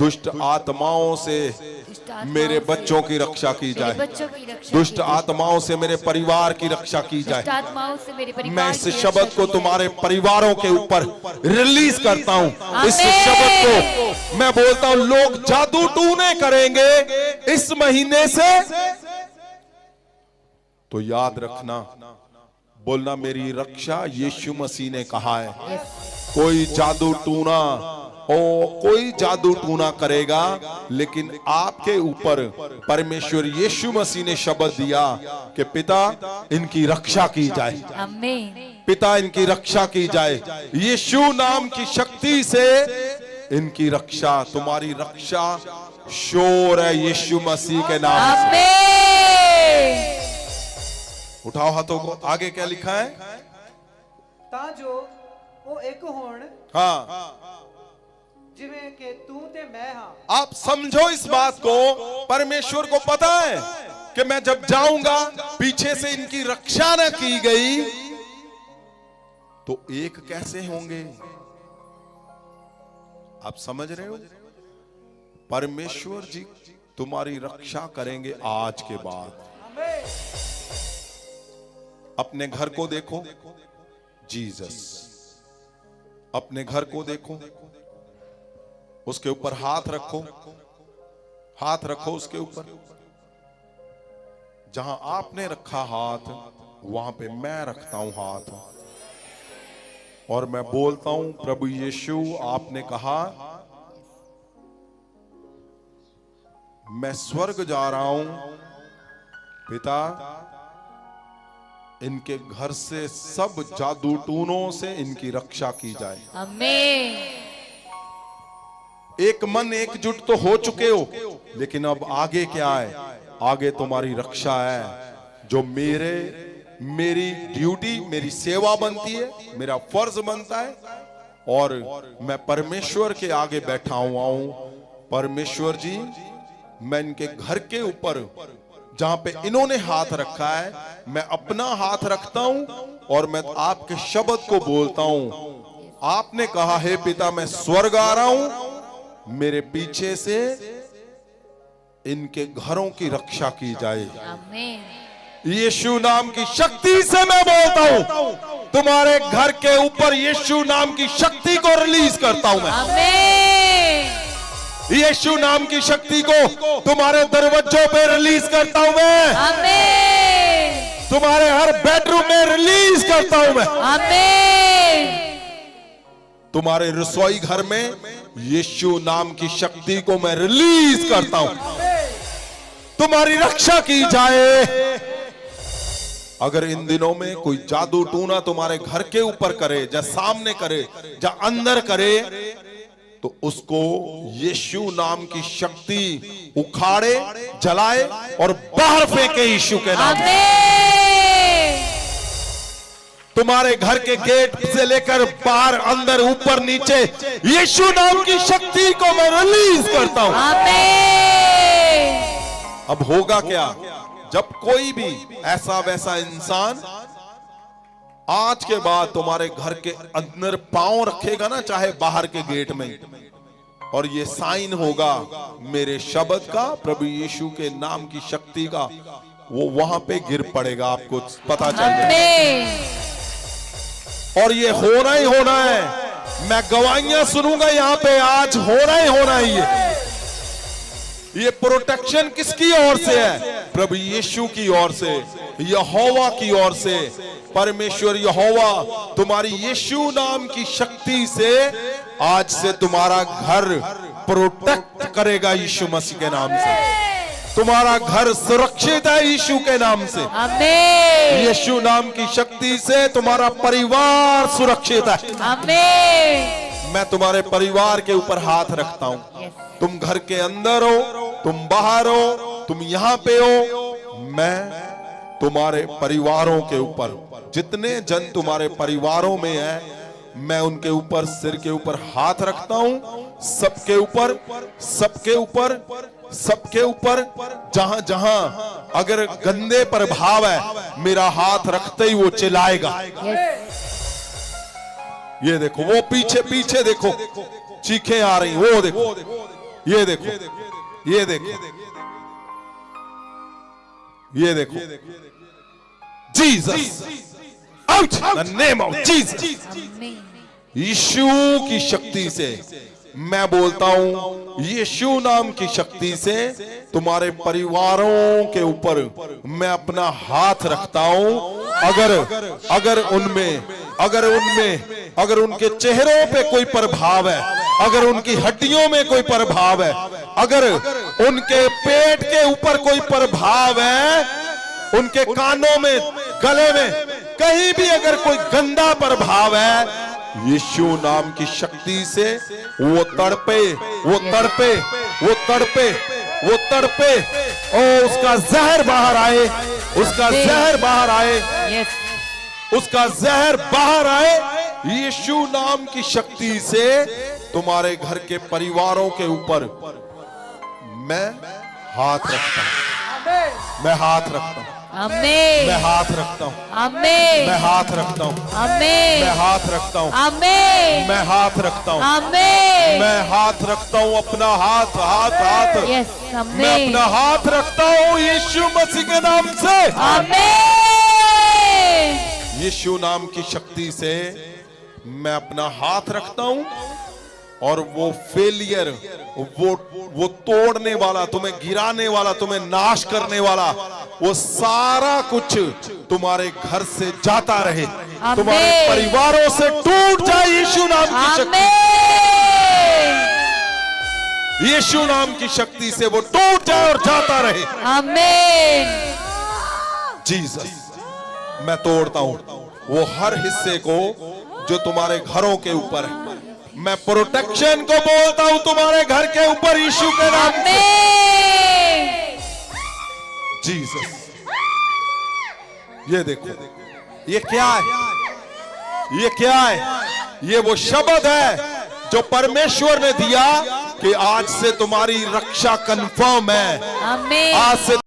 दुष्ट आत्माओं से मेरे बच्चों की रक्षा की जाए, दुष्ट आत्माओं से मेरे परिवार की रक्षा की जाए। मैं इस शब्द को तुम्हारे परिवारों के ऊपर रिलीज करता हूं। इस शब्द को मैं बोलता हूं, लोग जादू टूने करेंगे इस महीने से, तो याद रखना, बोलना मेरी रक्षा यीशु मसीह ने कहा है। कोई जादू टूना कोई जादू टूना करेगा, लेकिन आपके ऊपर परमेश्वर यीशु मसीह ने शब्द दिया कि पिता इनकी रक्षा की जाए, पिता इनकी रक्षा की जाए, यीशु नाम की शक्ति से इनकी रक्षा, तुम्हारी रक्षा शोर है यीशु मसीह के नाम से। उठाओ हाथों को, आगे क्या लिखा है? ताजो वो एक होण, हाँ, जिवें के तू ते मैं हां। आप समझो इस बात को, परमेश्वर को पता है कि मैं जब जाऊंगा पीछे से इनकी रक्षा न की गई तो एक कैसे होंगे। आप समझ रहे हो? परमेश्वर जी तुम्हारी रक्षा करेंगे आज के बाद। अपने घर को देखो, जीसस, अपने घर को देखो, उसके ऊपर हाथ रखो, हाथ रखो उसके ऊपर। जहां आपने रखा हाथ, वहां पे मैं रखता हूं हाथ, और मैं बोलता हूं, प्रभु यीशु आपने कहा मैं स्वर्ग जा रहा हूं, पिता इनके घर से सब जादू टूनों से इनकी रक्षा की जाए। आमीन। एक मन एकजुट तो हो चुके हो, लेकिन अब आगे क्या है? आगे तुम्हारी रक्षा है, जो मेरी ड्यूटी, मेरी सेवा बनती है, मेरा फर्ज बनता है, और मैं परमेश्वर के आगे बैठा हुआ हूं। परमेश्वर जी, मैं इनके घर के ऊपर जहां पे इन्होंने हाथ रखा है, मैं अपना हाथ रखता हूं, और मैं आपके शब्द को बोलता हूं। आपने कहा है पिता मैं स्वर्ग आ रहा हूं, मेरे पीछे से इनके घरों की रक्षा की जाए। आमीन। यीशु नाम की शक्ति से मैं बोलता हूं, तुम्हारे घर के ऊपर यीशु नाम की शक्ति को रिलीज करता हूं मैं। आमीन। यीशु नाम की शक्ति को तुम्हारे दरवाजों पे रिलीज करता हूं मैं। आमीन। तुम्हारे हर बेडरूम में रिलीज करता हूं मैं। आमीन। तुम्हारे रसोई घर में यीशु नाम की शक्ति को मैं रिलीज करता हूं, तुम्हारी रक्षा की जाए। अगर इन दिनों में कोई जादू टूना तुम्हारे घर के ऊपर करे, या सामने करे, या अंदर करे, तो उसको यीशु नाम की शक्ति उखाड़े, जलाए और बाहर फेंके यीशु के नाम से। तुम्हारे घर के गेट से लेकर बाहर, अंदर, ऊपर, नीचे यीशु नाम की शक्ति को मैं रिलीज करता हूं। आमीन। अब होगा क्या? जब कोई भी ऐसा वैसा इंसान आज के बाद तुम्हारे घर के अंदर पांव रखेगा ना, चाहे बाहर के गेट में, और ये साइन होगा मेरे शब्द का, प्रभु यीशु के नाम की शक्ति का, वो वहां पे गिर पड़ेगा, आपको पता चल जाएगा। और ये होना ही होना है। मैं गवाहियां सुनूंगा यहाँ पे, आज होना ही होना है। ये प्रोटेक्शन किसकी ओर से है? प्रभु यीशु की ओर से, यहोवा की ओर से। परमेश्वर यहोवा तुम्हारी यीशु नाम की शक्ति से आज से तुम्हारा घर प्रोटेक्ट करेगा यीशु मसीह के नाम से। तुम्हारा घर सुरक्षित है यीशु के नाम से। आमीन। यीशु नाम की शक्ति से तुम्हारा परिवार सुरक्षित है। आमीन। मैं तुम्हारे परिवार के ऊपर हाथ रखता हूं। तुम घर के अंदर हो, तुम बाहर हो, तुम यहां पे हो, मैं तुम्हारे परिवारों के ऊपर, जितने जन तुम्हारे परिवारों में है, मैं उनके ऊपर, सिर के ऊपर हाथ रखता हूं। सबके ऊपर, सबके ऊपर, सबके ऊपर, जहां जहां अगर गंदे प्रभाव है, मेरा हाथ रखते ही वो चिल्लाएगा। ये देखो, वो पीछे पीछे देखो, चीखें आ रही, वो देखो, ये देखो, ये देखो, ये देखो, Jesus, out the name of Jesus. आमीन। यीशु की शक्ति से मैं बोलता हूं, यीशु नाम की शक्ति से तुम्हारे परिवारों के ऊपर मैं अपना हाथ रखता हूं। अगर उनके चेहरों पे कोई प्रभाव है, अगर उनकी हड्डियों में कोई प्रभाव है, अगर उनके पेट के ऊपर कोई प्रभाव है, उनके कानों में, गले में, कहीं भी अगर कोई गंदा प्रभाव है, यीशु नाम की शक्ति से वो तड़पे, वो तड़पे, वो तड़पे, वो तड़पे, ओ उसका जहर बाहर आए, उसका जहर बाहर आए, यस। उसका जहर बाहर आए। यीशु नाम की शक्ति से तुम्हारे घर के परिवारों के ऊपर मैं हाथ रखता हूं, मैं हाथ रखता हूं, आमीन। मैं हाथ रखता हूं, आमीन। मैं हाथ रखता हूं, आमीन। मैं हाथ रखता हूं, आमीन। मैं हाथ रखता हूं, आमीन। मैं हाथ रखता हूं, अपना हाथ, हाथ, हाथ, यस। मैं आमीन। अपना हाथ रखता हूं यीशु मसीह के नाम से। आमीन। यीशु नाम की शक्ति से मैं अपना हाथ रखता हूं और वो फेलियर, वो तोड़ने वाला, तुम्हें गिराने वाला, तुम्हें नाश करने वाला, वो सारा कुछ तुम्हारे घर से जाता रहे, तुम्हारे परिवारों से टूट जाए यीशु नाम की शक्ति। यीशु नाम की शक्ति से वो टूट जाए और जाता रहे। आमीन। जीसस, मैं तोड़ता हूं वो हर हिस्से को जो तुम्हारे घरों के ऊपर है। मैं प्रोटेक्शन को बोलता हूं तुम्हारे घर के ऊपर यीशु के नाम से। जीसस, ये देखो, ये क्या है? ये क्या है? ये वो शब्द है जो परमेश्वर ने दिया कि आज से तुम्हारी रक्षा कंफर्म है। आमीन। आज से